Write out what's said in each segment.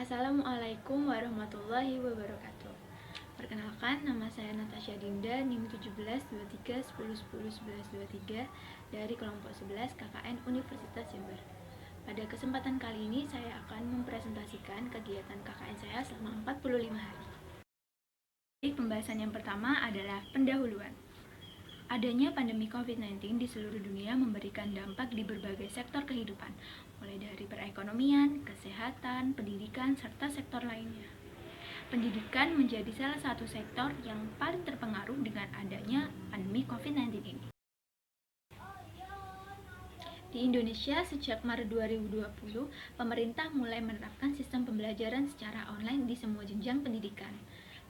Assalamualaikum warahmatullahi wabarakatuh. Perkenalkan, nama saya Natasha Dinda, NIM 172310101123 dari kelompok 11 KKN Universitas Jember. Pada kesempatan kali ini saya akan mempresentasikan kegiatan KKN saya selama 45 hari. Pembahasan yang pertama adalah pendahuluan. Adanya pandemi COVID-19 di seluruh dunia memberikan dampak di berbagai sektor kehidupan, mulai dari perekonomian, kesehatan, pendidikan, serta sektor lainnya. Pendidikan menjadi salah satu sektor yang paling terpengaruh dengan adanya pandemi COVID-19 ini. Di Indonesia, sejak Maret 2020, pemerintah mulai menerapkan sistem pembelajaran secara online di semua jenjang pendidikan.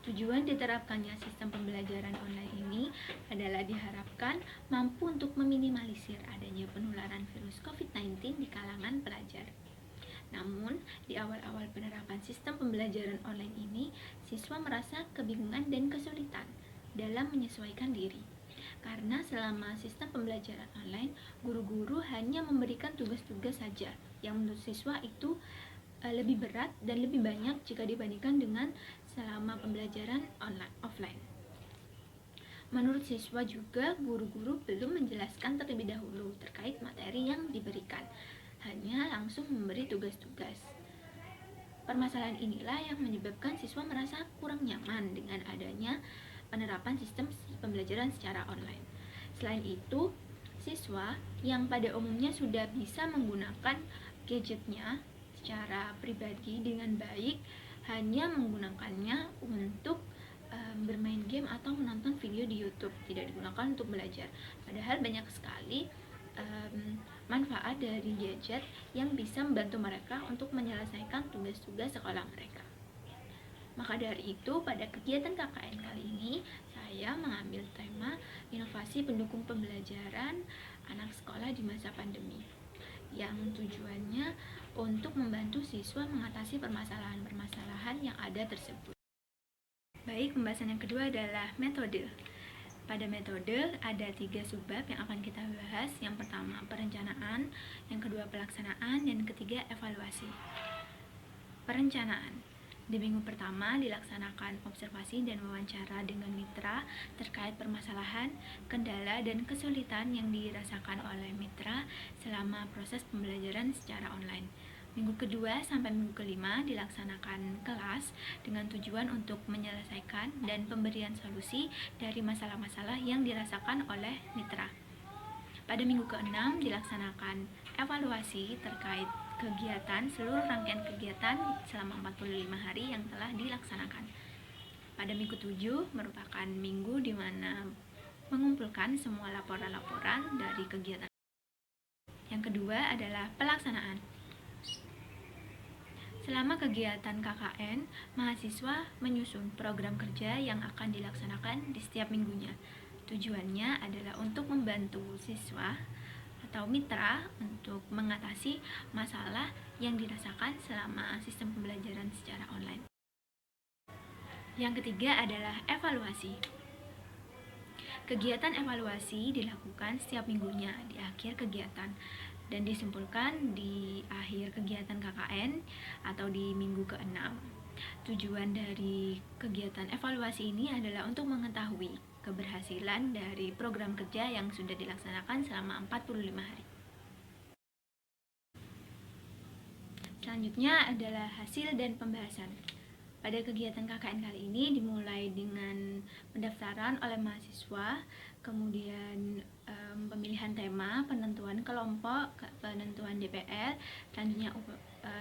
Tujuan diterapkannya sistem pembelajaran online ini adalah diharapkan mampu untuk meminimalisir adanya penularan virus COVID-19 di kalangan pelajar. Namun, di awal-awal penerapan sistem pembelajaran online ini, siswa merasa kebingungan dan kesulitan dalam menyesuaikan diri. Karena selama sistem pembelajaran online, guru-guru hanya memberikan tugas-tugas saja yang menurut siswa itu lebih berat dan lebih banyak jika dibandingkan dengan selama pembelajaran offline. Menurut siswa juga, guru-guru belum menjelaskan terlebih dahulu terkait materi yang diberikan, hanya langsung memberi tugas-tugas. Permasalahan inilah yang menyebabkan siswa merasa kurang nyaman dengan adanya penerapan sistem pembelajaran secara online. Selain itu, siswa yang pada umumnya sudah bisa menggunakan gadgetnya secara pribadi dengan baik hanya menggunakannya untuk bermain game atau menonton video di YouTube, tidak digunakan untuk belajar. Padahal banyak sekali manfaat dari gadget yang bisa membantu mereka untuk menyelesaikan tugas-tugas sekolah mereka. Maka dari itu, pada kegiatan KKN kali ini, saya mengambil tema inovasi pendukung pembelajaran anak sekolah di masa pandemi, yang tujuannya untuk membantu siswa mengatasi permasalahan-permasalahan yang ada tersebut. Baik, pembahasan yang kedua adalah metode. Pada metode ada 3 subbab yang akan kita bahas. Yang pertama perencanaan, yang kedua pelaksanaan, dan ketiga evaluasi. Perencanaan. Di minggu pertama dilaksanakan observasi dan wawancara dengan mitra terkait permasalahan, kendala, dan kesulitan yang dirasakan oleh mitra selama proses pembelajaran secara online. Minggu kedua sampai minggu kelima dilaksanakan kelas dengan tujuan untuk menyelesaikan dan pemberian solusi dari masalah-masalah yang dirasakan oleh mitra. Pada minggu ke-6 dilaksanakan evaluasi terkait kegiatan, seluruh rangkaian kegiatan selama 45 hari yang telah dilaksanakan. Pada minggu 7 merupakan minggu di mana mengumpulkan semua laporan-laporan dari kegiatan. Yang kedua adalah pelaksanaan. Selama kegiatan KKN, mahasiswa menyusun program kerja yang akan dilaksanakan di setiap minggunya. Tujuannya adalah untuk membantu siswa atau mitra untuk mengatasi masalah yang dirasakan selama sistem pembelajaran secara online. Yang ketiga adalah evaluasi. Kegiatan evaluasi dilakukan setiap minggunya di akhir kegiatan dan disimpulkan di akhir kegiatan KKN atau di minggu ke-6. Tujuan dari kegiatan evaluasi ini adalah untuk mengetahui keberhasilan dari program kerja yang sudah dilaksanakan selama 45 hari. Selanjutnya adalah hasil dan pembahasan. Pada kegiatan KKN kali ini dimulai dengan pendaftaran oleh mahasiswa, kemudian pemilihan tema, penentuan kelompok, penentuan DPR, selanjutnya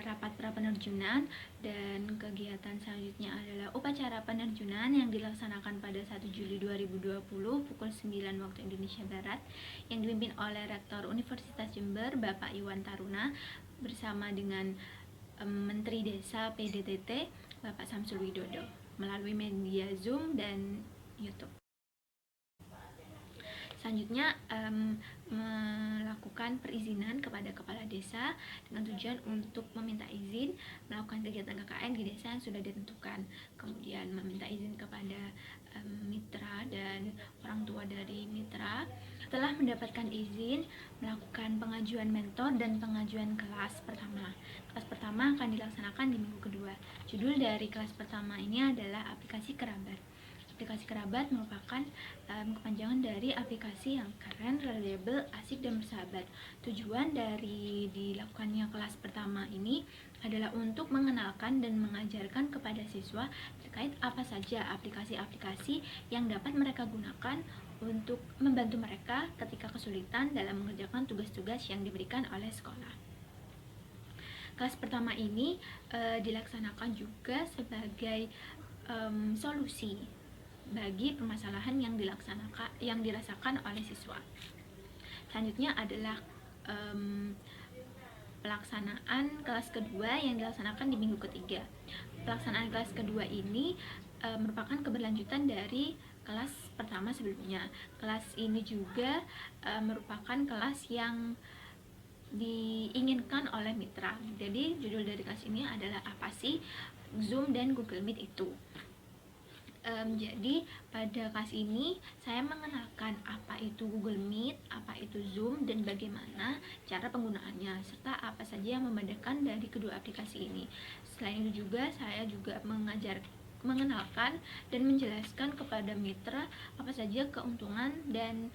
rapat prapenerjunan, dan kegiatan selanjutnya adalah upacara penerjunan yang dilaksanakan pada 1 Juli 2020 pukul 9 waktu Indonesia Barat yang dipimpin oleh Rektor Universitas Jember Bapak Iwan Taruna bersama dengan Menteri Desa PDTT Bapak Samsul Widodo melalui media Zoom dan YouTube. Selanjutnya melakukan perizinan kepada kepala desa dengan tujuan untuk meminta izin melakukan kegiatan KKN di desa yang sudah ditentukan, kemudian meminta izin kepada mitra dan orang tua dari mitra. Setelah mendapatkan izin, melakukan pengajuan mentor dan pengajuan kelas pertama. Kelas pertama akan dilaksanakan di minggu kedua. Judul dari kelas pertama ini adalah aplikasi kerabat. Aplikasi kerabat merupakan kepanjangan dari aplikasi yang keren, reliable, asik, dan bersahabat. Tujuan dari dilakukannya kelas pertama ini adalah untuk mengenalkan dan mengajarkan kepada siswa terkait apa saja aplikasi-aplikasi yang dapat mereka gunakan untuk membantu mereka ketika kesulitan dalam mengerjakan tugas-tugas yang diberikan oleh sekolah. Kelas pertama ini dilaksanakan juga sebagai solusi bagi permasalahan yang dirasakan oleh siswa. Selanjutnya adalah pelaksanaan kelas kedua yang dilaksanakan di minggu ketiga. Pelaksanaan kelas kedua ini merupakan keberlanjutan dari kelas pertama sebelumnya. Kelas ini juga merupakan kelas yang diinginkan oleh mitra. Jadi judul dari kelas ini adalah apa sih Zoom dan Google Meet itu. Jadi pada kelas ini saya mengenalkan apa itu Google Meet, apa itu Zoom, dan bagaimana cara penggunaannya, serta apa saja yang membedakan dari kedua aplikasi ini. Selain itu juga saya juga mengenalkan dan menjelaskan kepada mitra apa saja keuntungan dan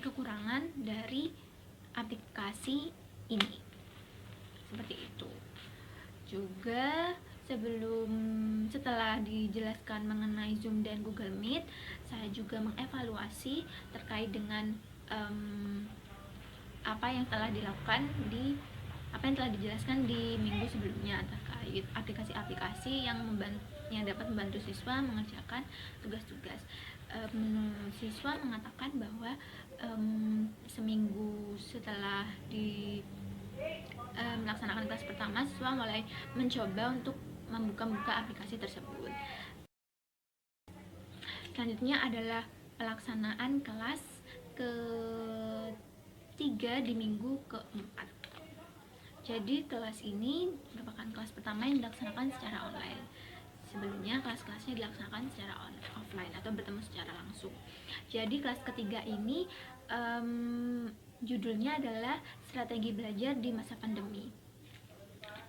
kekurangan dari aplikasi ini. Seperti itu. Juga setelah dijelaskan mengenai Zoom dan Google Meet, saya juga mengevaluasi terkait dengan apa yang telah dijelaskan di minggu sebelumnya terkait aplikasi-aplikasi yang dapat membantu siswa mengerjakan tugas-tugas. Siswa mengatakan bahwa seminggu setelah melaksanakan kelas pertama, siswa mulai mencoba untuk membuka aplikasi tersebut. Selanjutnya adalah pelaksanaan kelas ketiga di minggu keempat. Jadi kelas ini merupakan kelas pertama yang dilaksanakan secara online. Sebelumnya kelas-kelasnya dilaksanakan secara offline atau bertemu secara langsung. Jadi kelas ketiga ini judulnya adalah strategi belajar di masa pandemi.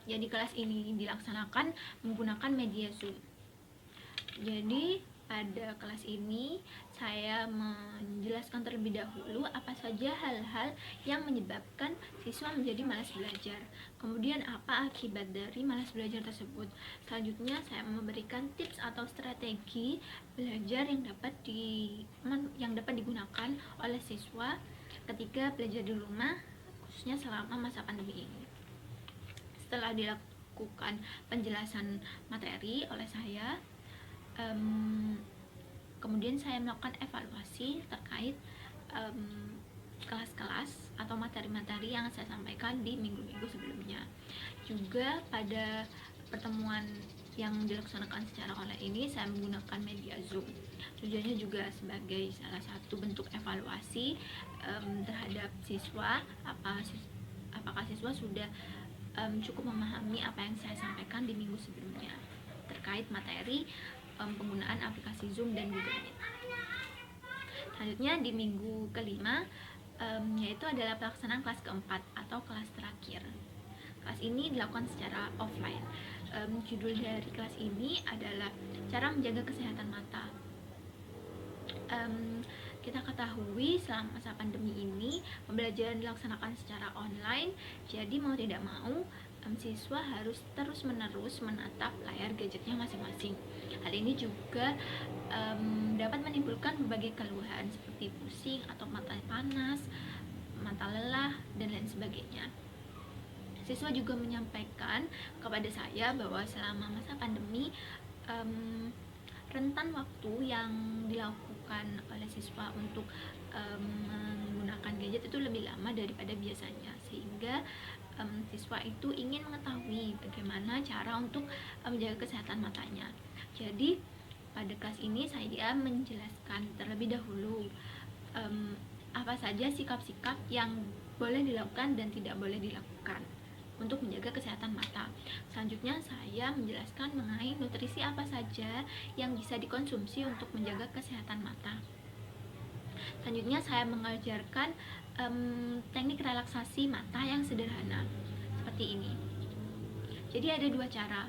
Jadi kelas ini dilaksanakan menggunakan media Zoom. Jadi pada kelas ini saya menjelaskan terlebih dahulu apa saja hal-hal yang menyebabkan siswa menjadi malas belajar. Kemudian apa akibat dari malas belajar tersebut. Selanjutnya saya memberikan tips atau strategi belajar yang dapat digunakan oleh siswa ketika belajar di rumah, khususnya selama masa pandemi ini. Setelah dilakukan penjelasan materi oleh saya, kemudian saya melakukan evaluasi terkait kelas-kelas atau materi-materi yang saya sampaikan di minggu-minggu sebelumnya. Juga pada pertemuan yang dilaksanakan secara online ini saya menggunakan media Zoom. Tujuannya juga sebagai salah satu bentuk evaluasi terhadap siswa, apakah siswa sudah cukup memahami apa yang saya sampaikan di minggu sebelumnya terkait materi penggunaan aplikasi Zoom dan Google Meet. Selanjutnya di minggu kelima yaitu adalah pelaksanaan kelas keempat atau kelas terakhir. Kelas ini dilakukan secara offline. Judul dari kelas ini adalah cara menjaga kesehatan mata. Kita ketahui selama masa pandemi ini pembelajaran dilaksanakan secara online, jadi mau tidak mau siswa harus terus-menerus menatap layar gadgetnya masing-masing. Hal ini juga dapat menimbulkan berbagai keluhan seperti pusing atau mata panas, mata lelah, dan lain sebagainya. Siswa juga menyampaikan kepada saya bahwa selama masa pandemi rentan waktu yang dilakukan oleh siswa untuk menggunakan gadget itu lebih lama daripada biasanya, sehingga siswa itu ingin mengetahui bagaimana cara untuk menjaga kesehatan matanya. Jadi pada kelas ini saya menjelaskan terlebih dahulu apa saja sikap-sikap yang boleh dilakukan dan tidak boleh dilakukan untuk menjaga kesehatan mata. Selanjutnya saya menjelaskan mengenai nutrisi apa saja yang bisa dikonsumsi untuk menjaga kesehatan mata. Selanjutnya saya mengajarkan teknik relaksasi mata yang sederhana seperti ini. Jadi ada dua cara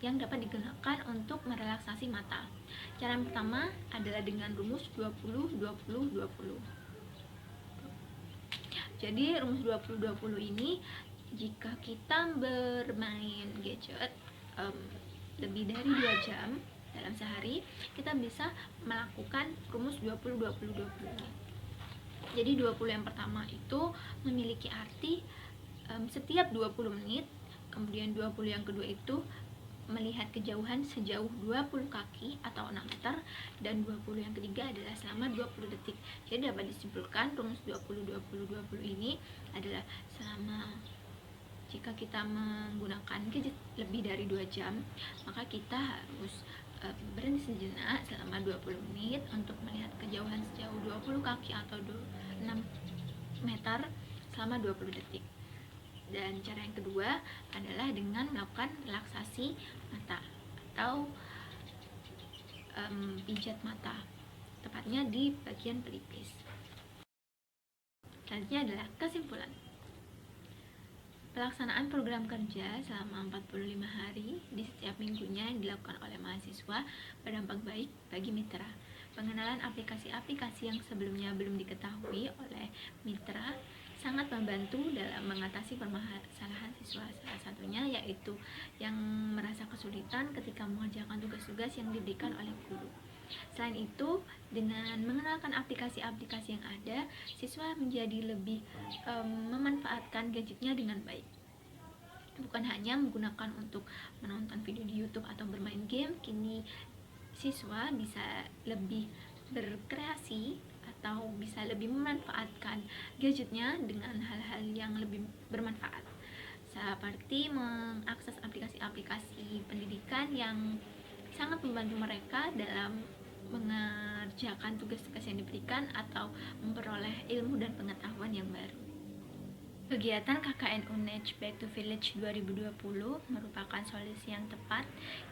yang dapat digunakan untuk merelaksasi mata. Cara yang pertama adalah dengan rumus 20-20-20. Jadi rumus 20-20 ini, jika kita bermain gadget lebih dari 2 jam dalam sehari, kita bisa melakukan rumus 20-20-20 ini. Jadi 20 yang pertama itu memiliki arti setiap 20 menit, kemudian 20 yang kedua itu melihat kejauhan sejauh 20 kaki atau 6 meter, dan 20 yang ketiga adalah selama 20 detik. Jadi dapat disimpulkan rumus 20-20-20 ini adalah selama jika kita menggunakan gadget lebih dari 2 jam, maka kita harus berhenti sejenak selama 20 menit untuk melihat kejauhan sejauh 20 kaki atau 6 meter selama 20 detik. Dan cara yang kedua adalah dengan melakukan relaksasi mata atau pijat mata, tepatnya di bagian pelipis. Selanjutnya adalah kesimpulan. Pelaksanaan program kerja selama 45 hari di setiap minggunya yang dilakukan oleh mahasiswa berdampak baik bagi mitra. Pengenalan aplikasi-aplikasi yang sebelumnya belum diketahui oleh mitra sangat membantu dalam mengatasi permasalahan siswa. Salah satunya yaitu yang merasa kesulitan ketika mengerjakan tugas-tugas yang diberikan oleh guru. Selain itu, dengan mengenalkan aplikasi-aplikasi yang ada, siswa menjadi lebih memanfaatkan gadgetnya dengan baik. Bukan hanya menggunakan untuk menonton video di YouTube atau bermain game, kini siswa bisa lebih berkreasi atau bisa lebih memanfaatkan gadgetnya dengan hal-hal yang lebih bermanfaat, seperti mengakses aplikasi-aplikasi pendidikan yang sangat membantu mereka dalam mengerjakan tugas-tugas yang diberikan atau memperoleh ilmu dan pengetahuan yang baru. Kegiatan KKN UNED Back to Village 2020 merupakan solusi yang tepat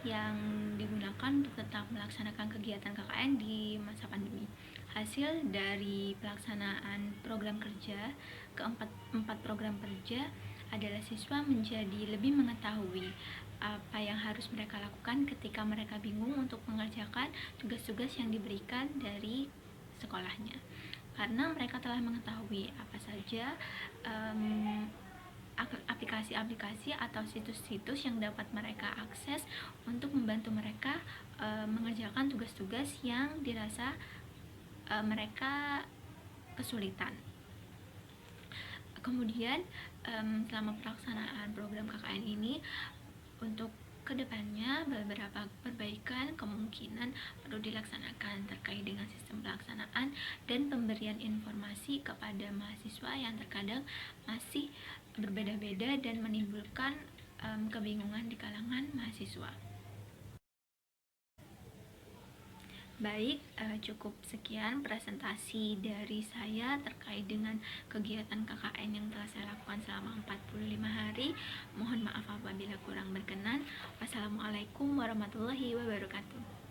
yang digunakan untuk tetap melaksanakan kegiatan KKN di masa pandemi. Hasil dari pelaksanaan program kerja keempat program kerja adalah siswa menjadi lebih mengetahui apa yang harus mereka lakukan ketika mereka bingung untuk mengerjakan tugas-tugas yang diberikan dari sekolahnya, karena mereka telah mengetahui apa saja aplikasi-aplikasi atau situs-situs yang dapat mereka akses untuk membantu mereka mengerjakan tugas-tugas yang dirasa mereka kesulitan. Kemudian selama pelaksanaan program KKN ini, untuk kedepannya beberapa perbaikan kemungkinan perlu dilaksanakan terkait dengan sistem pelaksanaan dan pemberian informasi kepada mahasiswa yang terkadang masih berbeda-beda dan menimbulkan kebingungan di kalangan mahasiswa. Baik, cukup sekian presentasi dari saya terkait dengan kegiatan KKN yang telah saya lakukan selama 45 hari. Mohon maaf apabila kurang berkenan. Wassalamualaikum warahmatullahi wabarakatuh.